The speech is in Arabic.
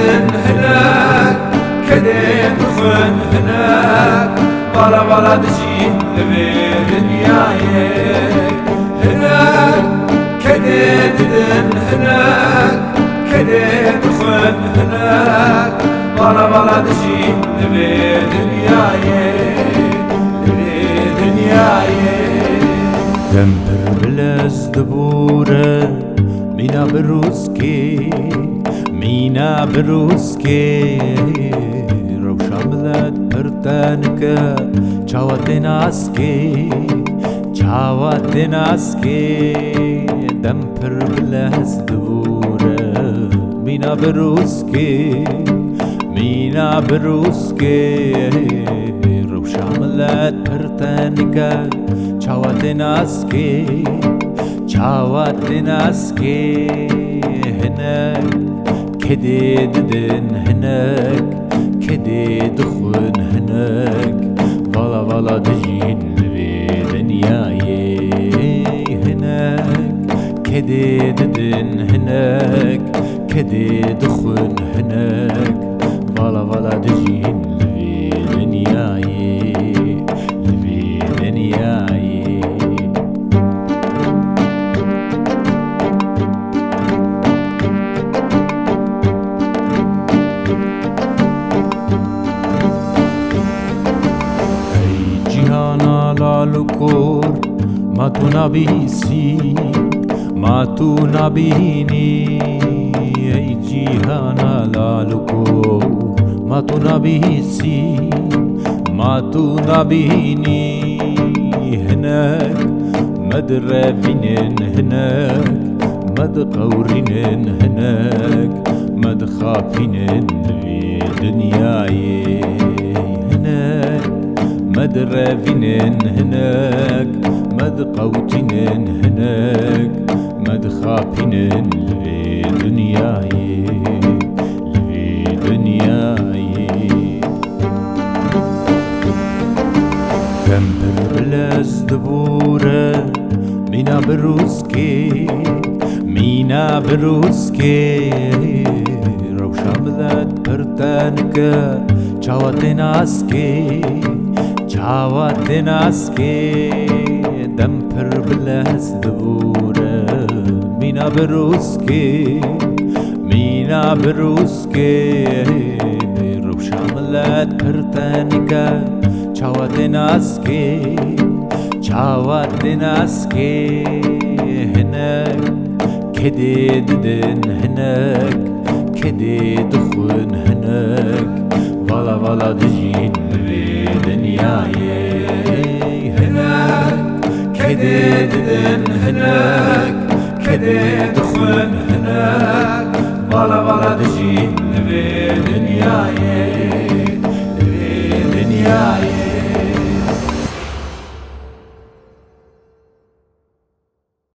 هناك كديت خن هناك بلا بلا دجين لبي دنيايك هناك كديت هناك كديت خن هناك بلا بلا دجين لبي دنيايك لبي دنيايك دمبر بلاز دبورة مينا بروسكي مينا بروسكي روشا ملت برتانكا چاواتناسكي چاواتناسكي دمبر بلاز دبورة مينا بروسكي مينا بروسكي روشا ملت برتانكا چاواتناسكي چاواتناسكي هناك كدي ددن هناك كدي دخون هناك فلا فلا دجين لبي دنياي هناك كدي ددن هناك كدي دخون هناك فلا فلا دجين لبي دنياي لبي دنياي لالکور ما تو نبیسی ما تو نبینی ای جیهانا لالکور ما تو نبیسی ما تو نبینی هناك مدرفين هناك مد قورين هناك مد خافين في دنياي هناك مدرفين هناك مد قوتين هناك مد خافين في دنياي في دنياي دمبر بلاز دبورة مينا بروسكي مينا بروسكي روشا ملت برتانكا چاواتناسكي چاواتناسكي دمبر بلاز دبورة مينا بروسكي مينا بروسكي روشا ملت برتانكا چاواتناسكي چاواتناسكي هناك كدي ددن هناك كدي دخون هناك فلا فلا دجين في دنياي هناك كدي ددن هناك كدي دخون هناك فلا فلا دجين في دنياي في دنياي